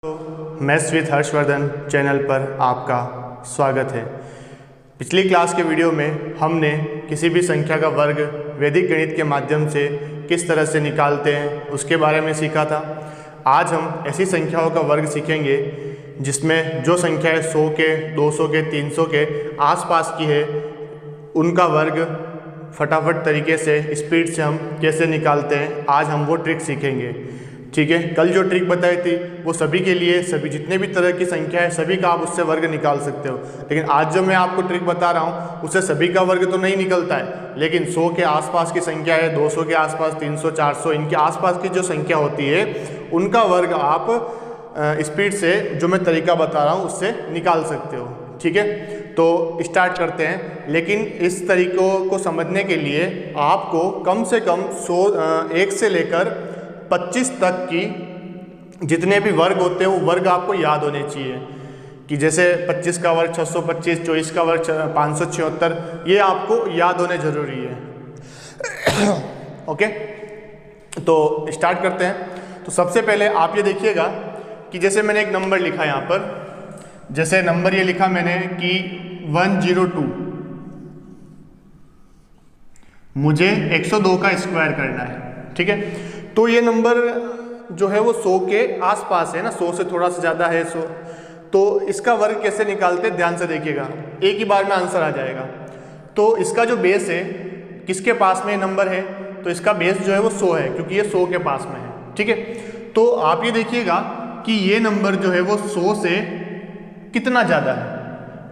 Maths with Harshvardhan channel पर आपका स्वागत है। पिछली क्लास के वीडियो में हमने किसी भी संख्या का वर्ग वैदिक गणित के माध्यम से किस तरह से निकालते हैं उसके बारे में सीखा था। आज हम ऐसी संख्याओं का वर्ग सीखेंगे जिसमें जो संख्याएं 100 के, 200 के, 300 के आसपास की है उनका वर्ग फटाफट तरीके से स्पीड से हम कैसे निकालते हैं, आज हम वो ट्रिक सीखेंगे। ठीक है, कल जो ट्रिक बताई थी वो सभी के लिए, सभी जितने भी तरह की संख्या है सभी का आप उससे वर्ग निकाल सकते हो। लेकिन आज जो मैं आपको ट्रिक बता रहा हूँ उससे सभी का वर्ग तो नहीं निकलता है, लेकिन 100 के आसपास की संख्या है, 200 के आसपास, 300, 400 इनके आसपास की जो संख्या होती है उनका वर्ग आप स्पीड से जो मैं तरीका बता रहा हूँ उससे निकाल सकते हो। ठीक है, तो स्टार्ट करते हैं। लेकिन इस तरीकों को समझने के लिए आपको कम से कम 1 से लेकर 25 तक की जितने भी वर्ग होते हैं वो वर्ग आपको याद होने चाहिए। कि जैसे 25 का वर्ग 625, 24 का वर्ग 576, ये आपको याद होने जरूरी है। ओके, तो स्टार्ट करते हैं। तो सबसे पहले आप ये देखिएगा कि जैसे मैंने एक नंबर लिखा यहाँ पर, जैसे नंबर ये लिखा मैंने कि 102, मुझे 102 का स्क्वायर करना है। ठीक है, तो ये नंबर जो है वो 100 के आसपास है ना, 100 से थोड़ा सा ज़्यादा है 100। तो इसका वर्ग कैसे निकालते हैं ध्यान से देखिएगा, एक ही बार में आंसर आ जाएगा। तो इसका जो बेस है, किसके पास में ये नंबर है, तो इसका बेस जो है वो 100 है क्योंकि ये 100 के पास में है। ठीक है, तो आप ये देखिएगा कि ये नंबर जो है वो 100 से कितना ज़्यादा है।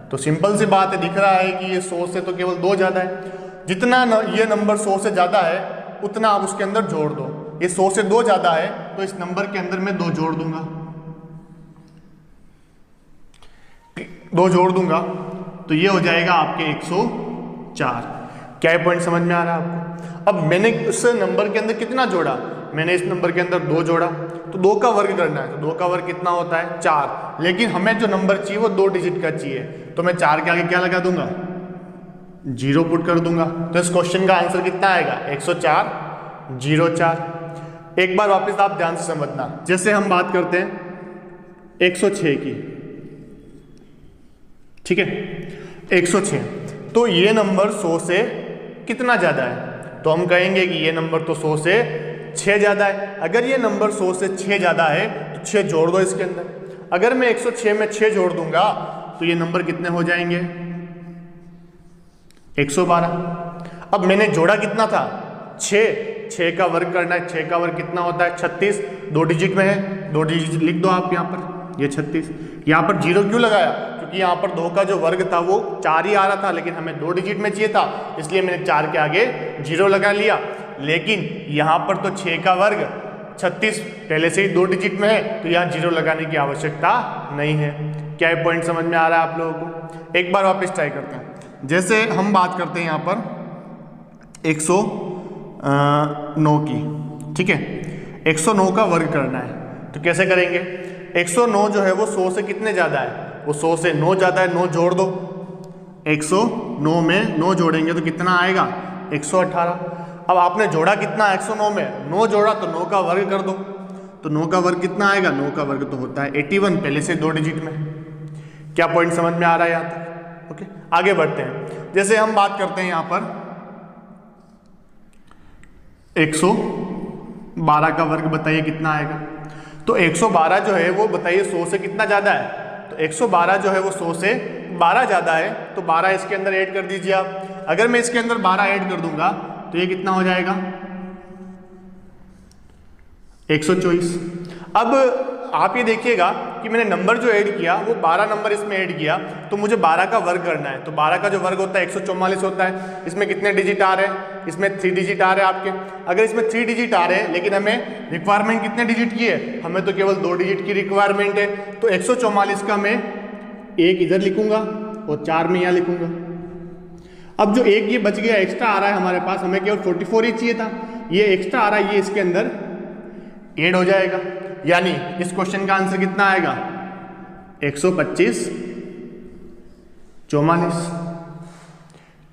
तो सिंपल सी बात है, दिख रहा है कि ये 100 से तो केवल 2 ज़्यादा है। जितना ये नंबर 100 से ज़्यादा है उतना आप उसके अंदर जोड़ दो। ये 100 से 2 ज़्यादा है तो इस नंबर के अंदर मैं 2 जोड़ दूंगा, 2 जोड़ दूंगा तो ये हो जाएगा आपके 104। क्या ये पॉइंट समझ में आ रहा है आपको? अब मैंने उस नंबर के अंदर कितना जोड़ा, मैंने इस नंबर के अंदर 2 जोड़ा, तो 2 का वर्ग करना है। तो 2 का वर्ग कितना होता है? 4। लेकिन हमें जो नंबर चाहिए वो 2 डिजिट का चाहिए, तो मैं 4 के आगे क्या लगा दूंगा? 0 पुट कर दूंगा। तो इस क्वेश्चन का आंसर कितना आएगा? 104। एक बार वापस आप ध्यान से समझना, जैसे हम बात करते हैं 106 की। ठीक है, 106, तो ये नंबर 100 से कितना ज़्यादा है? तो हम कहेंगे कि ये नंबर तो 100 से 6 ज़्यादा है। अगर ये नंबर 100 से 6 ज़्यादा है तो 6 जोड़ दो इसके अंदर। अगर मैं 106 में 6 जोड़ दूंगा तो ये नंबर कितने हो जाएंगे? 112। अब मैंने जोड़ा कितना था? 6 का वर्ग करना है। 6 का वर्ग कितना होता है? 36। 2 डिजिट में है, 2 डिजिट लिख दो आप यहाँ पर, ये 36। यहाँ पर 0 क्यों लगाया? क्योंकि यहाँ पर 2 का जो वर्ग था वो 4 ही आ रहा था, लेकिन हमें 2 डिजिट में चाहिए था, इसलिए मैंने 4 के आगे 0 लगा लिया। लेकिन यहाँ पर तो 6 का वर्ग 36 पहले से ही 2 डिजिट में है, तो यहाँ 0 लगाने की आवश्यकता नहीं है। क्या ये पॉइंट समझ में आ रहा है आप लोगों को? एक बार वापस ट्राई करते हैं। जैसे हम बात करते हैं यहाँ पर 109 की। ठीक है, 109 का वर्ग करना है, तो कैसे करेंगे? 109 जो है वो 100 से कितने ज़्यादा है? वो 100 से 9 ज़्यादा है, 9 जोड़ दो। 109 में 9 जोड़ेंगे तो कितना आएगा? 118। अब आपने जोड़ा कितना 109 में? 9 जोड़ा, तो 9 का वर्ग कर दो। तो 9 का वर्ग कितना आएगा? 9 का वर्ग तो होता है 81, पहले से 2 डिजिट में। क्या पॉइंट समझ में आ रहा है यहाँ तक? ओके, आगे बढ़ते हैं। जैसे हम बात करते हैं यहाँ पर 112 का वर्ग, बताइए कितना आएगा? तो 112 जो है वो बताइए 100 से कितना ज़्यादा है? तो 112 जो है वो 100 से 12 ज़्यादा है, तो 12 इसके अंदर ऐड कर दीजिए आप। अगर मैं इसके अंदर 12 ऐड कर दूंगा तो ये कितना हो जाएगा? 124। अब आप ये देखिएगा कि मैंने नंबर जो ऐड किया वो 12 नंबर इसमें ऐड किया, तो मुझे 12 का वर्ग करना है। तो 12 का जो वर्ग होता है 144 होता है। इसमें कितने डिजिट आ रहे हैं? इसमें 3 डिजिट आ रहे हैं आपके। अगर इसमें 3 डिजिट आ रहे हैं, लेकिन हमें रिक्वायरमेंट कितने डिजिट की है? हमें तो केवल 2 डिजिट की रिक्वायरमेंट है। तो 144 का मैं 1 इधर लिखूंगा और 4 में यहाँ लिखूंगा। अब जो 1 ये बच गया एक्स्ट्रा आ रहा है हमारे पास, हमें केवल 44 ही चाहिए था, ये एक्स्ट्रा आ रहा है, ये इसके अंदर ऐड हो जाएगा। यानी इस क्वेश्चन का आंसर कितना आएगा? 125, 44।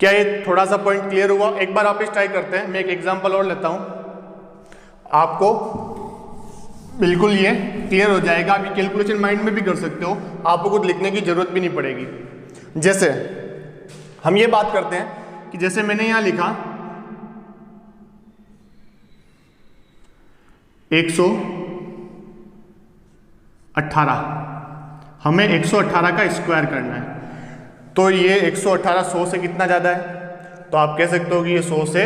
क्या ये थोड़ा सा पॉइंट क्लियर हुआ? एक बार वापस ट्राई करते हैं। मैं एक एग्जांपल और लेता हूं आपको बिल्कुल ये क्लियर हो जाएगा। आप ये कैलकुलेशन माइंड में भी कर सकते हो, आपको कुछ लिखने की जरूरत भी नहीं पड़ेगी। जैसे हम ये बात करते हैं कि जैसे मैंने यहां लिखा 118, हमें 118 का स्क्वायर करना है। तो ये 118 100 से कितना ज़्यादा है? तो आप कह सकते हो कि ये 100 से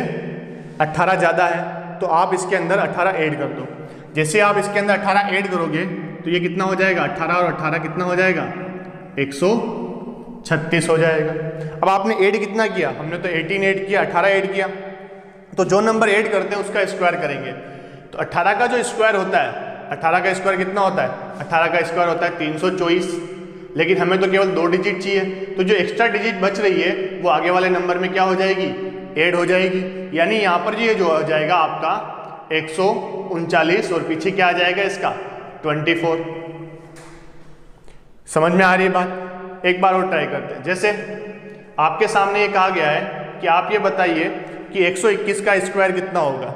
18 ज़्यादा है, तो आप इसके अंदर 18 ऐड कर दो। जैसे आप इसके अंदर 18 ऐड करोगे तो ये कितना हो जाएगा? 18 और 18 कितना हो जाएगा? 136 हो जाएगा। अब आपने ऐड कितना किया? हमने तो 18 ऐड किया, 18 ऐड किया। तो जो नंबर ऐड करते हैं उसका स्क्वायर करेंगे। तो 18 का जो स्क्वायर होता है, 18 का स्क्वायर कितना होता है? 18 का स्क्वायर होता है 324, लेकिन हमें तो केवल 2 डिजिट चाहिए। तो जो एक्स्ट्रा डिजिट बच रही है वो आगे वाले नंबर में क्या हो जाएगी? ऐड हो जाएगी। यानी यहाँ पर ये जो हो जाएगा आपका 139 और पीछे क्या आ जाएगा इसका? 24। समझ में आ रही है बात? एक बार और ट्राई करते हैं। जैसे आपके सामने ये कहा गया है कि आप ये बताइए कि 121 का स्क्वायर कितना होगा।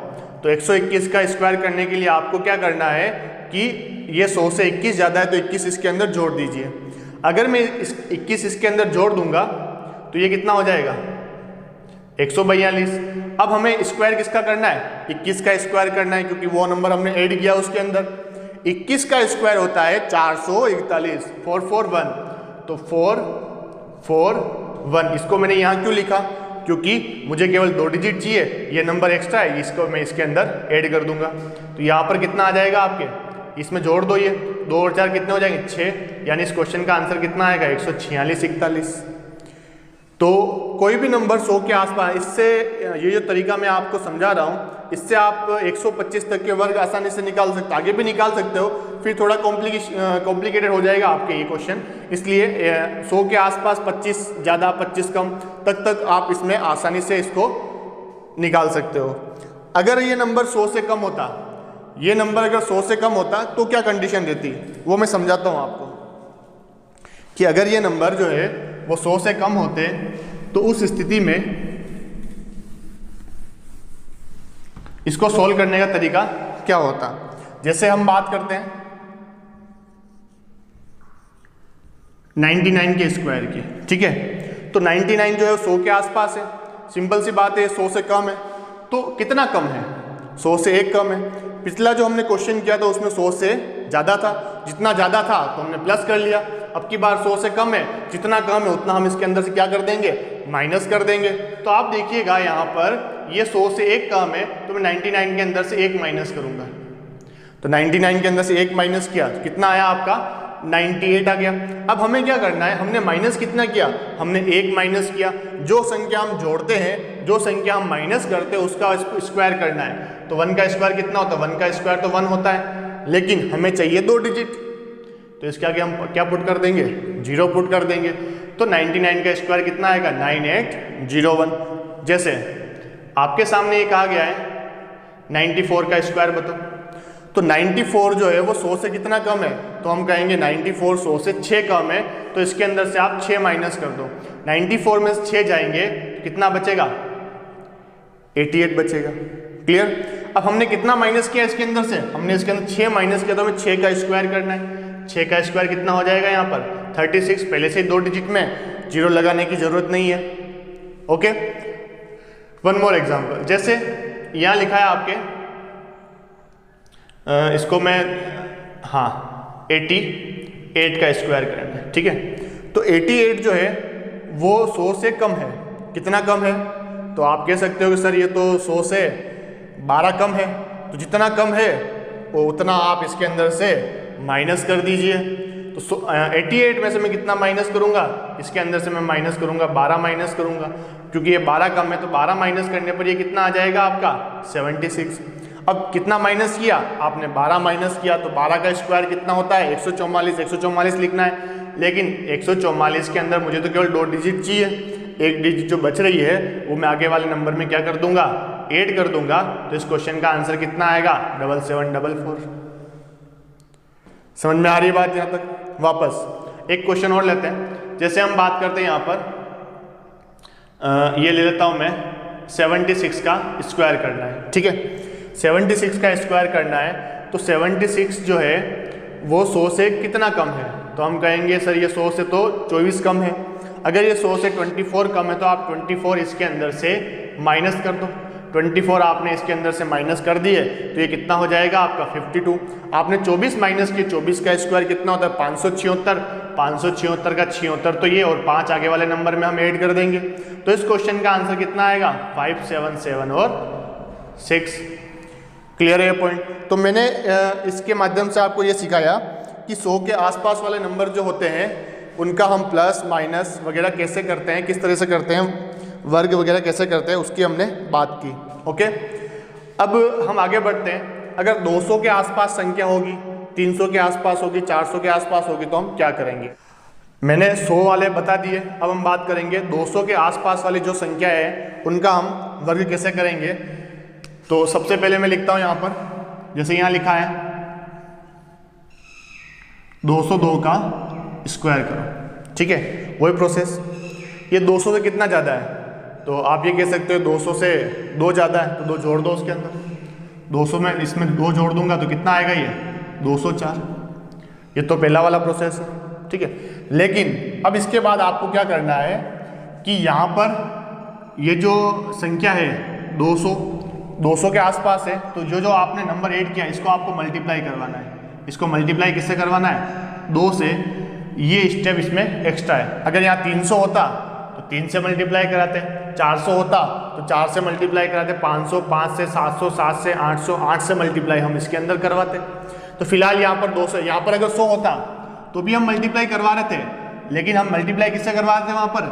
तो 121 का स्क्वायर करने के लिए आपको क्या करना है कि ये 100 से 21 ज़्यादा है तो 21 इसके अंदर जोड़ दीजिए। अगर मैं 21 इसके अंदर जोड़ दूंगा तो ये कितना हो जाएगा? 142। अब हमें स्क्वायर किसका करना है? 21 का स्क्वायर करना है, क्योंकि वो नंबर हमने ऐड किया उसके अंदर। 21 का स्क्वायर होता है 441, 441। तो 441 इसको मैंने यहाँ क्यों लिखा? क्योंकि मुझे केवल 2 डिजिट चाहिए, ये नंबर एक्स्ट्रा है, इसको मैं इसके अंदर ऐड कर दूंगा। तो यहाँ पर कितना आ जाएगा आपके? इसमें जोड़ दो, ये 2 और 4 कितने हो जाएंगे? 6। यानी इस क्वेश्चन का आंसर कितना आएगा? 146 41। तो कोई भी नंबर 100 के आसपास, इससे ये जो तरीका मैं आपको समझा रहा हूँ, इससे आप 125 तक के वर्ग आसानी से निकाल सकते हो। आगे भी निकाल सकते हो, फिर थोड़ा कॉम्प्लिकेटेड हो जाएगा आपके ये क्वेश्चन। इसलिए 100 के आसपास 25 ज़्यादा 25 कम तक आप इसमें आसानी से इसको निकाल सकते हो। अगर ये नंबर 100 से कम होता, ये नंबर अगर 100 से कम होता तो क्या कंडीशन रहती, वो मैं समझाता हूँ आपको। कि अगर ये नंबर जो है वो 100 से कम होते तो उस स्थिति में इसको सॉल्व करने का तरीका क्या होता। जैसे हम बात करते हैं 99 के स्क्वायर की, ठीक है। तो 99 जो है 100 के आसपास है। सिंपल सी बात है, 100 से कम है। तो कितना कम है? 100 से 1 कम है। पिछला जो हमने क्वेश्चन किया था उसमें 100 से ज़्यादा था, जितना ज़्यादा था तो हमने प्लस कर लिया। अब की बार 100 से कम है, जितना कम है उतना हम इसके अंदर से क्या कर देंगे? माइनस कर देंगे। तो आप देखिएगा यहाँ पर ये 100 से 1 कम है, तो मैं 99 के अंदर से 1 माइनस करूँगा। तो 99 के अंदर से 1 माइनस किया तो कितना आया आपका? 98 आ गया। अब हमें क्या करना है? हमने माइनस कितना किया? हमने 1 माइनस किया। जो संख्या हम जोड़ते हैं, जो संख्या हम माइनस करते हैं, उसका स्क्वायर करना है। तो 1 का स्क्वायर कितना होता है? 1 का स्क्वायर तो 1 होता है, लेकिन हमें चाहिए 2 डिजिट। तो इसके आगे हम क्या पुट कर देंगे? 0 पुट कर देंगे। तो 99 का स्क्वायर कितना आएगा? 9801। जैसे आपके सामने ये कहा गया है 94 का स्क्वायर बताओ। तो 94 जो है वो 100 से कितना कम है? तो हम कहेंगे 94 100 से 6 कम है। तो इसके अंदर से आप 6 माइनस कर दो। 94 में से 6 जाएंगे तो कितना बचेगा? 88 बचेगा। क्लियर? अब हमने कितना माइनस किया इसके अंदर से? हमने इसके अंदर 6 माइनस किया, तो हमें 6 का स्क्वायर करना है। 6 का स्क्वायर कितना हो जाएगा यहाँ पर? 36। पहले से 2 डिजिट में, 0 लगाने की जरूरत नहीं है। Okay, one more example. जैसे यहाँ लिखा है आपके, इसको मैं 88 का स्क्वायर करना है, ठीक है। तो 88 जो है वो 100 से कम है। कितना कम है? तो आप कह सकते हो कि सर ये तो 100 से 12 कम है। तो जितना कम है वो उतना आप इसके अंदर से माइनस कर दीजिए। तो 88 में से मैं कितना माइनस करूंगा? इसके अंदर से मैं माइनस करूंगा 12 माइनस करूंगा, क्योंकि ये 12 कम है। तो 12 माइनस करने पर ये कितना आ जाएगा आपका? 76। अब कितना माइनस किया आपने? 12 माइनस किया। तो 12 का स्क्वायर कितना होता है? 144। 144 लिखना है, लेकिन 144 के अंदर मुझे तो केवल 2 डिजिट चाहिए। 1 डिजिट जो बच रही है वो मैं आगे वाले नंबर में क्या कर दूंगा? ऐड कर दूंगा। तो इस क्वेश्चन का आंसर कितना आएगा? 7744। समझ में आ रही है बात यहाँ तक? वापस एक क्वेश्चन और लेते हैं। जैसे हम बात करते हैं यहाँ पर ये ले लेता हूँ मैं 76 का स्क्वायर करना है, ठीक है। 76 का स्क्वायर करना है। तो 76 जो है वो 100 से कितना कम है, तो हम कहेंगे सर ये 100 से तो 24 कम है। अगर ये 100 से 24 कम है तो आप 24 इसके अंदर से माइनस कर दो। 24 आपने इसके अंदर से माइनस कर दिए तो ये कितना हो जाएगा आपका 52। आपने 24 माइनस किए, 24 का स्क्वायर कितना होता है 576, 576 का 76 तो ये, और 5 आगे वाले नंबर में हम ऐड कर देंगे। तो इस क्वेश्चन का आंसर कितना आएगा 577 और 6। क्लियर है ये पॉइंट। तो मैंने इसके माध्यम से आपको ये सिखाया कि 100 के आसपास वाले नंबर जो होते हैं उनका हम प्लस माइनस वगैरह कैसे करते हैं, किस तरह से करते हैं, वर्ग वगैरह कैसे करते हैं, उसकी हमने बात की। ओके, अब हम आगे बढ़ते हैं। अगर 200 के आसपास संख्या होगी, 300 के आसपास होगी, 400 के आसपास होगी तो हम क्या करेंगे। मैंने 100 वाले बता दिए, अब हम बात करेंगे 200 के आसपास वाली जो संख्या है उनका हम वर्ग कैसे करेंगे। तो सबसे पहले मैं लिखता हूँ यहाँ पर, जैसे यहाँ लिखा है 202 का स्क्वायर करो, ठीक है, वही प्रोसेस। ये 200 से कितना ज़्यादा है, तो आप ये कह सकते हो 200 से 2 ज़्यादा है तो 2 जोड़ दो उसके अंदर। 200 में इसमें 2 जोड़ दूंगा तो कितना आएगा ये 204। ये तो पहला वाला प्रोसेस है, ठीक है। लेकिन अब इसके बाद आपको क्या करना है कि यहाँ पर ये जो संख्या है 200 के आसपास है, तो जो आपने नंबर ऐड किया इसको आपको मल्टीप्लाई करवाना है। इसको मल्टीप्लाई किससे करवाना है 2 से। ये स्टेप इसमें एक्स्ट्रा है। अगर यहाँ 300 होता तो 3 से मल्टीप्लाई कराते, 400 होता तो 4 से मल्टीप्लाई कराते, 500 5 से, 700 7 से, 800 8 से मल्टीप्लाई हम इसके अंदर करवाते। तो फिलहाल यहाँ पर 200, यहाँ पर अगर 100 होता तो भी हम मल्टीप्लाई करवा रहे थे, लेकिन हम मल्टीप्लाई किससे करवा रहे थे, वहाँ पर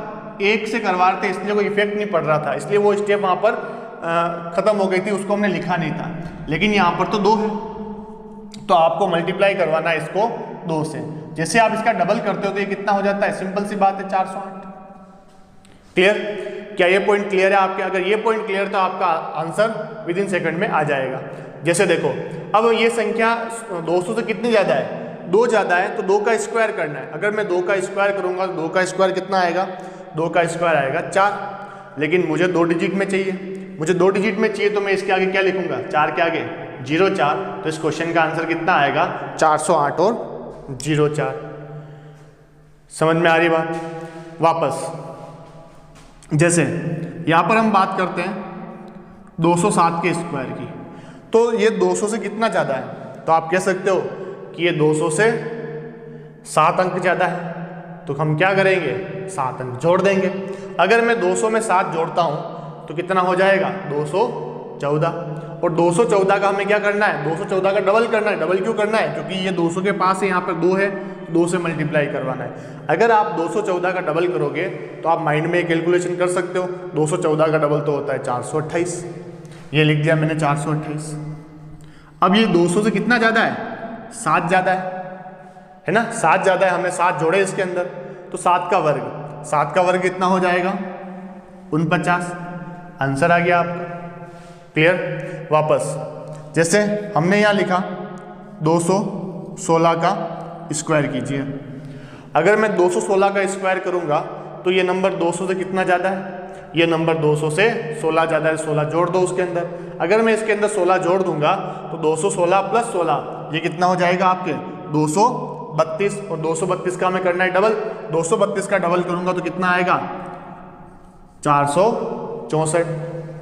1 से करवा रहे थे, इसलिए कोई इफेक्ट नहीं पड़ रहा था, इसलिए वो स्टेप वहाँ पर खत्म हो गई थी, उसको हमने लिखा नहीं था। लेकिन यहाँ पर तो 2 है तो आपको मल्टीप्लाई करवाना है इसको 2 से। जैसे आप इसका डबल करते हो तो ये कितना हो जाता है, सिंपल सी बात है 408। क्लियर, क्या ये पॉइंट क्लियर है आपके। अगर ये पॉइंट क्लियर तो आपका आंसर विद इन सेकंड में आ जाएगा। जैसे देखो अब ये संख्या 200 से कितनी ज़्यादा है, 2 ज़्यादा है, तो 2 का स्क्वायर करना है। अगर मैं 2 का स्क्वायर करूँगा तो 2 का स्क्वायर कितना आएगा, 2 का स्क्वायर आएगा 4। लेकिन मुझे 2 डिजिट में चाहिए, मुझे 2 डिजिट में चाहिए, तो मैं इसके आगे क्या लिखूंगा, 4 के आगे 04। तो इस क्वेश्चन का आंसर कितना आएगा 408 और 04। समझ में आ रही बात। वापस जैसे यहाँ पर हम बात करते हैं 207 के स्क्वायर की, तो ये 200 से कितना ज़्यादा है, तो आप कह सकते हो कि ये 200 से 7 अंक ज़्यादा है। तो हम क्या करेंगे, 7 अंक जोड़ देंगे। अगर मैं 200 में 7 जोड़ता हूँ तो कितना हो जाएगा 214। और 214 का हमें क्या करना है, 214 का डबल करना है। डबल क्यों करना है, क्योंकि ये 200 के पास है, यहाँ पर 2 है, 2 से मल्टीप्लाई करवाना है। अगर आप 214 का डबल करोगे तो आप माइंड में कैलकुलेशन कर सकते हो, 214 का डबल तो होता है 428। ये लिख दिया मैंने 428। अब ये 200 से कितना ज़्यादा है, 7 ज़्यादा है ना, 7 ज़्यादा है। हमने 7 जोड़े इसके अंदर, तो 7 का वर्ग, 7 का वर्ग कितना हो जाएगा 49। आंसर आ गया आपका। क्लियर। वापस जैसे हमने यहाँ लिखा 216 का स्क्वायर कीजिए। अगर मैं 216 का स्क्वायर करूँगा तो ये नंबर 200 से कितना ज़्यादा है, ये नंबर 200 से 16 ज़्यादा है। 16 जोड़ दो उसके अंदर। अगर मैं इसके अंदर 16 जोड़ दूंगा तो 216 प्लस 16 ये कितना हो जाएगा आपके 232। और 232 का हमें करना है डबल, 232 का डबल करूँगा तो कितना आएगा 464।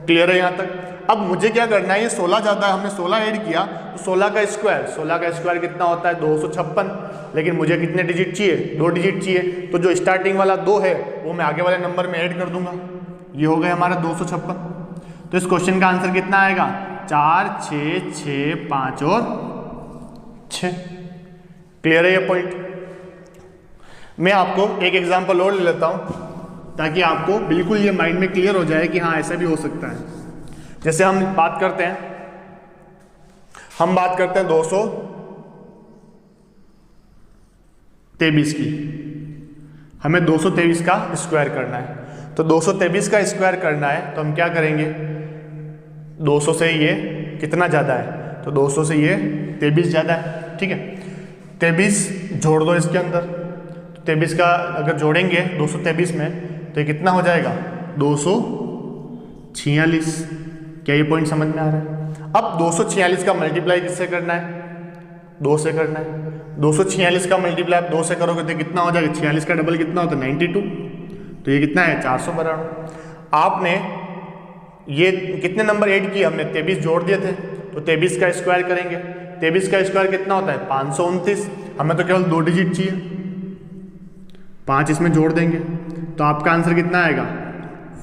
क्लियर है यहाँ तक। अब मुझे क्या करना है, ये 16 ज़्यादा है, हमने 16 ऐड किया तो 16 का स्क्वायर, 16 का स्क्वायर कितना होता है 256। लेकिन मुझे कितने डिजिट चाहिए, 2 डिजिट चाहिए। तो जो स्टार्टिंग वाला 2 है वो मैं आगे वाले नंबर में ऐड कर दूंगा। ये हो गया हमारा 256। तो इस क्वेश्चन का आंसर कितना आएगा 4 6 6 5 और 6। क्लियर है ये पॉइंट। मैं आपको एक एग्जाम्पल और ले लेता हूँ ताकि आपको बिल्कुल ये माइंड में क्लियर हो जाए कि हाँ ऐसा भी हो सकता है। जैसे हम बात करते हैं 223 की, हमें 223 का स्क्वायर करना है। तो 223 का स्क्वायर करना है तो हम क्या करेंगे, 200 से ये कितना ज़्यादा है, तो 200 से ये 23 ज़्यादा है। ठीक है, 23 जोड़ दो इसके अंदर। 23 का अगर जोड़ेंगे 223 में तो ये कितना हो जाएगा 246। क्या ये पॉइंट समझ में आ रहा है। अब 246 का मल्टीप्लाई किससे करना है, 2 से करना है। 246 का मल्टीप्लाई आप 2 से करोगे तो कितना हो जाएगा, 46 का डबल कितना होता है 92, तो ये कितना है 492। आपने ये कितने नंबर ऐड किए, हमने 23 जोड़ दिए थे, तो 23 का स्क्वायर करेंगे। 23 का स्क्वायर कितना होता है 529, हमें तो केवल 2 डिजिट चाहिए, 5 इसमें जोड़ देंगे तो आपका आंसर कितना आएगा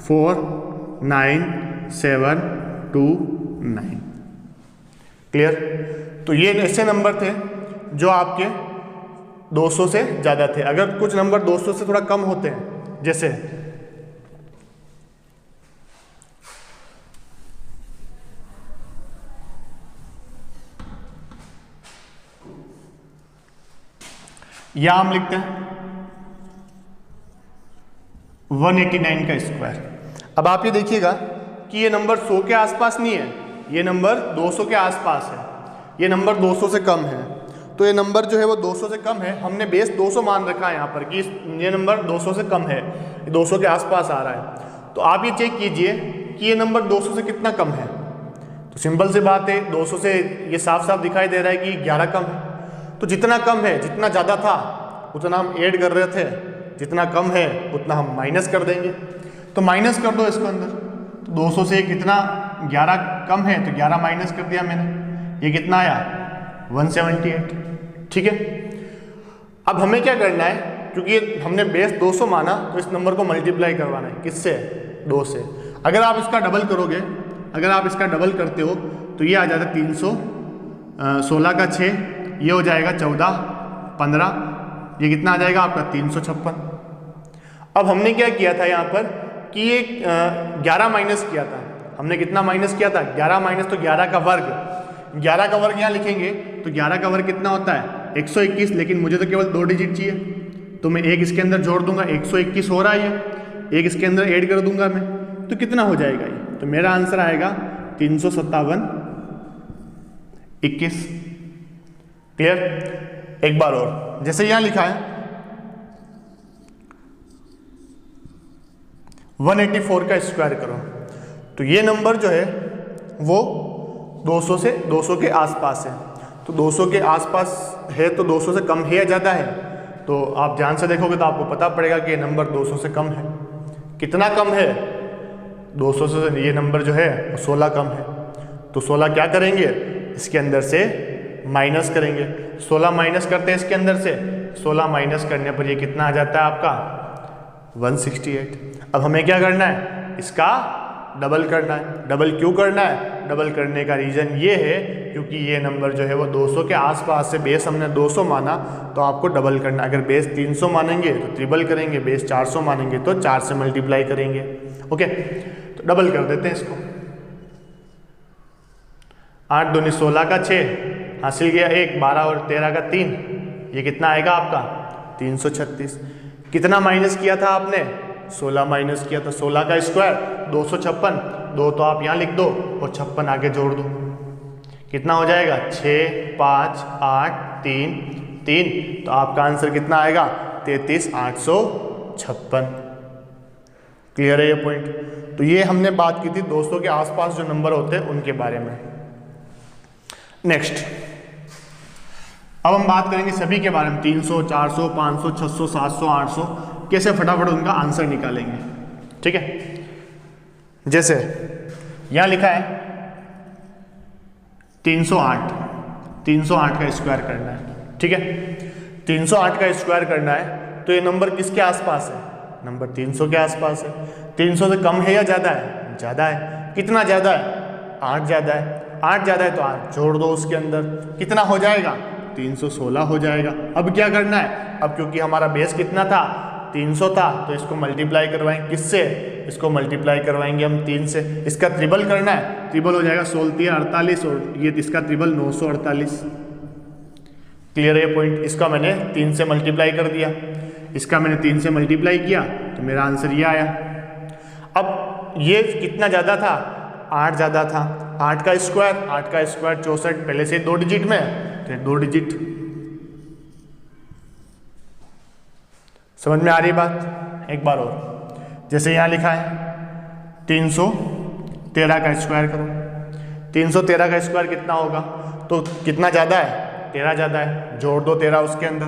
49729। क्लियर। तो ये ऐसे नंबर थे जो आपके 200 से ज़्यादा थे। अगर कुछ नंबर 200 से थोड़ा कम होते हैं, जैसे या हम लिखते हैं 189 का स्क्वायर। अब आप ये देखिएगा कि ये नंबर 100 के आसपास नहीं है, ये नंबर 200 के आसपास है, ये नंबर 200 से कम है। तो ये नंबर जो है वो 200 से कम है, हमने बेस 200 मान रखा है यहाँ पर कि ये नंबर 200 से कम है, 200 के आसपास आ रहा है। तो आप ये चेक कीजिए कि ये नंबर 200 से कितना कम है। तो सिंपल सी बात है, 200 से ये साफ साफ दिखाई दे रहा है कि 11 कम है। तो जितना कम है, जितना ज़्यादा था उतना हम ऐड कर रहे थे, जितना कम है उतना हम माइनस कर देंगे। तो माइनस कर दो इसको अंदर, तो 200 से कितना 11 कम है तो 11 माइनस कर दिया मैंने, ये कितना आया 178। ठीक है। अब हमें क्या करना है, क्योंकि हमने बेस 200 माना तो इस नंबर को मल्टीप्लाई करवाना है, किससे 2 से। अगर आप इसका डबल करोगे, अगर आप इसका डबल करते हो तो ये आ जाता है 316 का 6, ये हो जाएगा 14 15, ये कितना आ जाएगा आपका 356। अब हमने क्या किया था यहाँ पर कि ये 11 माइनस किया था, हमने कितना माइनस किया था 11 माइनस, तो 11 का वर्ग, 11 का वर्ग यहाँ लिखेंगे तो 11 का वर्ग कितना होता है 121, लेकिन मुझे तो केवल 2 डिजिट चाहिए, तो मैं एक इसके अंदर जोड़ दूंगा, 121 हो रहा है ये, एक इसके अंदर ऐड कर दूंगा मैं, तो कितना हो जाएगा ये, तो मेरा आंसर आएगा 357 21। क्लियर। एक बार और, जैसे यहां लिखा है 184 का स्क्वायर करो, तो ये नंबर जो है वो 200 के आसपास है। तो 200 के आसपास है तो 200 से कम है या ज़्यादा है, तो आप ध्यान से देखोगे तो आपको पता पड़ेगा कि ये नंबर 200 से कम है। कितना कम है 200 से, ये नंबर जो है 16 कम है। तो 16 क्या करेंगे, इसके अंदर से माइनस करेंगे। 16 माइनस करते हैं इसके अंदर से, 16 माइनस करने पर ये कितना आ जाता है आपका 168। अब हमें क्या करना है, इसका डबल करना है। डबल क्यों करना है, डबल करने का रीज़न ये है क्योंकि ये नंबर जो है वो 200 के आसपास से, बेस हमने 200 माना तो आपको डबल करना है। अगर बेस 300 मानेंगे तो ट्रिपल करेंगे, बेस 400 मानेंगे तो 4 से मल्टीप्लाई करेंगे। ओके, तो डबल कर देते हैं इसको। 8 दूनी 16 का 6 हासिल किया 1, 12 और 13 का 3, ये कितना आएगा आपका 336। कितना माइनस किया था आपने, 16 माइनस किया था। 16 का स्क्वायर 256, 2 तो आप यहाँ लिख दो और 56 आगे जोड़ दो, कितना हो जाएगा 6 5 8 3 3, तो आपका आंसर कितना आएगा 33,856। क्लियर है ये पॉइंट। तो ये हमने बात की थी 200 के आसपास जो नंबर होते हैं उनके बारे में। नेक्स्ट, अब हम बात करेंगे सभी के बारे में, 300 400 500 600 700 800, कैसे फटाफट उनका आंसर निकालेंगे। ठीक है, जैसे यहां लिखा है 308 का स्क्वायर करना है। ठीक है, 308 का स्क्वायर करना है तो ये नंबर किसके आसपास है, नंबर 300 के आसपास है। 300 से कम है या ज़्यादा है, ज़्यादा है। कितना ज़्यादा है, 8 ज़्यादा है। 8 ज़्यादा है तो 8 जोड़ दो उसके अंदर, कितना हो जाएगा 316 हो जाएगा। अब क्या करना है, अब क्योंकि हमारा बेस कितना था 300 था तो इसको मल्टीप्लाई करवाएंगे, किससे, इसको मल्टीप्लाई करवाएंगे हम 3 से। इसका ट्रिपल करना है, ट्रिपल हो जाएगा 16 48 और ये इसका ट्रिपल 948। क्लियर है ये पॉइंट। इसका मैंने 3 से मल्टीप्लाई कर दिया, इसका मैंने 3 से मल्टीप्लाई किया तो मेरा आंसर ये आया। अब ये कितना ज़्यादा था, 8 ज़्यादा था। 8 का स्क्वायर 64, पहले से 2 डिजिट में, तो 2 डिजिट। समझ में आ रही बात। एक बार और, जैसे यहाँ लिखा है 313 का स्क्वायर करो। 313 का स्क्वायर कितना होगा, तो कितना ज़्यादा है 13 ज़्यादा है, जोड़ दो 13 उसके अंदर,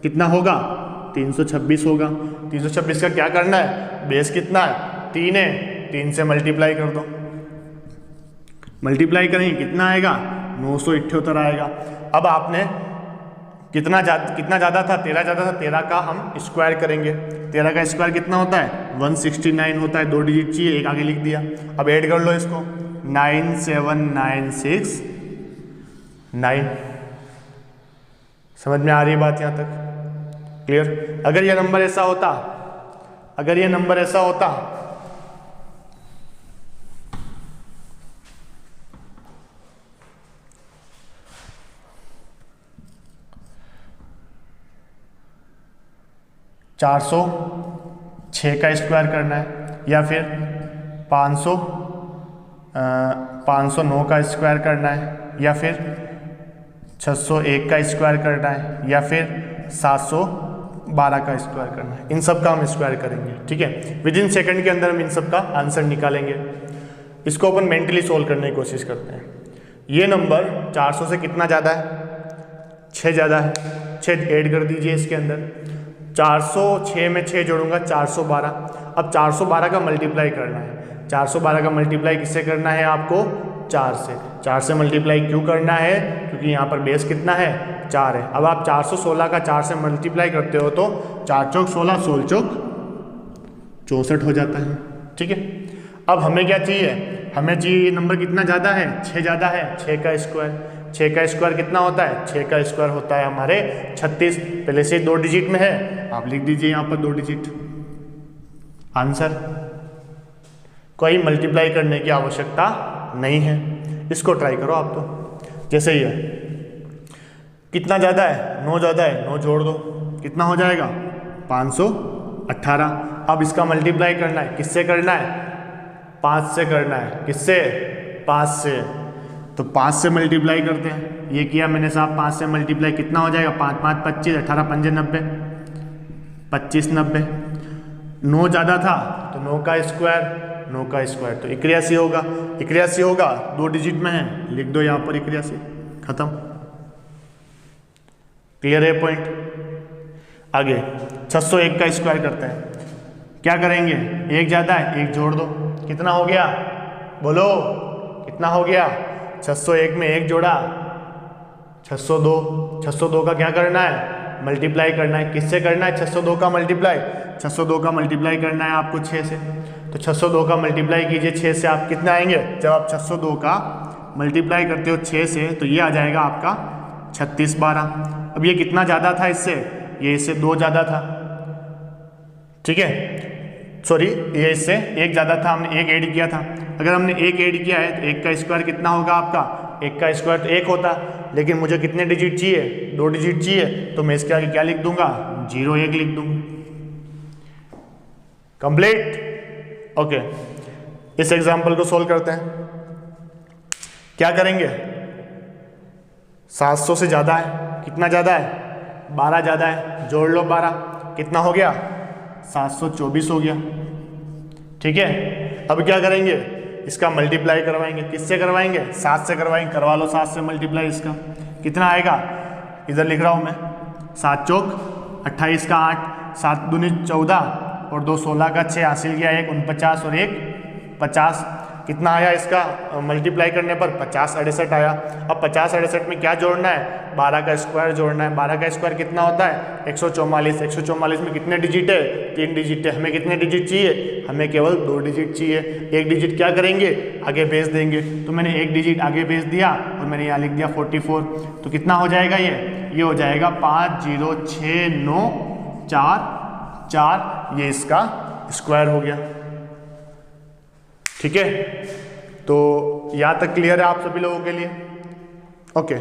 कितना होगा 326 होगा। 326 का क्या करना है, बेस कितना है 3 है, 3 से मल्टीप्लाई कर दो, मल्टीप्लाई करेंगे कितना आएगा 978 आएगा। अब आपने कितना ज़्यादा था, 13 ज़्यादा था, 13 का हम स्क्वायर करेंगे। 13 का स्क्वायर कितना होता है 169 होता है, 2 डिजिट चाहिए, एक आगे लिख दिया। अब ऐड कर लो इसको, 97969। समझ में आ रही है बात यहाँ तक, क्लियर। अगर ये नंबर ऐसा होता, अगर ये नंबर ऐसा होता चार सौ 6 का स्क्वायर करना है, या फिर 509 का स्क्वायर करना है, या फिर 601 का स्क्वायर करना है, या फिर 712 का स्क्वायर करना है, इन सब का हम स्क्वायर करेंगे, ठीक है। विद इन सेकेंड के अंदर हम इन सब का आंसर निकालेंगे। इसको अपन मेंटली सोल्व करने की कोशिश करते हैं। ये नंबर 400 से कितना ज़्यादा है, 6 ज़्यादा है, 6 ऐड कर दीजिए इसके अंदर। 406 में 6 जोड़ूंगा 412। अब 412 का मल्टीप्लाई करना है, 412 का मल्टीप्लाई किससे करना है आपको 4 से। 4 से मल्टीप्लाई क्यों करना है, क्योंकि यहाँ पर बेस कितना है 4 है। अब आप 416 का 4 से मल्टीप्लाई करते हो तो 4 चौक 16, 16 चौक 64 हो जाता है, ठीक है। अब हमें क्या चाहिए, हमें चाहिए नंबर कितना ज़्यादा है, 6 ज़्यादा है, 6 का स्क्वायर। 6 का स्क्वायर कितना होता है, 6 का स्क्वायर होता है हमारे 36। पहले से 2 डिजिट में है, आप लिख दीजिए यहाँ पर 2 डिजिट आंसर। कोई मल्टीप्लाई करने की आवश्यकता नहीं है, इसको ट्राई करो आप। तो जैसे ही है, कितना ज़्यादा है 9 ज़्यादा है, 9 जोड़ दो, कितना हो जाएगा 518। अब इसका मल्टीप्लाई करना है, किससे करना है 5 से करना है, किससे 5 से। तो 5 से मल्टीप्लाई करते हैं, ये किया मैंने साहब 5 से मल्टीप्लाई, कितना हो जाएगा 5 5 25, 18 5 90, 25 90। 9 ज़्यादा था तो 9 का स्क्वायर, 9 का स्क्वायर तो 81 होगा, 81 होगा, 2 डिजिट में है, लिख दो यहाँ पर 81, खत्म। क्लियर है पॉइंट। आगे 601 का स्क्वायर करते हैं, क्या करेंगे 1 ज़्यादा है, 1 जोड़ दो, कितना हो गया बोलो, कितना हो गया 601 में 1 जोड़ा 602। 602 का क्या करना है मल्टीप्लाई करना है, किससे करना है 602 का मल्टीप्लाई। 602 का मल्टीप्लाई करना है आपको 6 से, तो 602 का मल्टीप्लाई कीजिए 6 से, आप कितना आएंगे, जब आप 602 का मल्टीप्लाई करते हो 6 से तो ये आ जाएगा आपका 3612। अब ये कितना ज़्यादा था इससे, ये इससे 2 ज़्यादा था, ठीक है, सॉरी ये इससे 1 ज़्यादा था, हमने 1 ऐड किया था। अगर हमने 1 ऐड किया है तो 1 का स्क्वायर कितना होगा आपका, 1 का स्क्वायर तो 1 होता, लेकिन मुझे कितने डिजिट चाहिए 2 डिजिट चाहिए, तो मैं इसके आगे क्या लिख दूंगा 0 1 लिख दूंगा। कंप्लीट। ओके, इस एग्जाम्पल को सोल्व करते हैं। क्या करेंगे 700 से ज़्यादा है, कितना ज़्यादा है 12 ज़्यादा है, जोड़ लो 12, कितना हो गया 724 हो गया, ठीक है। अब क्या करेंगे, इसका मल्टीप्लाई करवाएंगे, किससे करवाएंगे 7 से करवाएंगे, करवा लो 7 से मल्टीप्लाई। इसका कितना आएगा, इधर लिख रहा हूँ मैं, 7 चौक 28 का 8, 7 दूनी 14 और 2 16 का 6, हासिल किया 1 49 और 1 50। कितना आया इसका मल्टीप्लाई करने पर 50 68 आया। अब 50 68 में क्या जोड़ना है 12 का स्क्वायर जोड़ना है। 12 का स्क्वायर कितना होता है 144। 144 में कितने डिजिट है 3 डिजिट है, हमें कितने डिजिट चाहिए, हमें केवल 2 डिजिट चाहिए। 1 डिजिट क्या करेंगे आगे भेज देंगे, तो मैंने 1 डिजिट आगे भेज दिया और मैंने यहाँ लिख दिया 44। तो कितना हो जाएगा ये हो जाएगा 506944, ये इसका स्क्वायर हो गया, ठीक है। तो यहाँ तक क्लियर है आप सभी लोगों के लिए, ओके।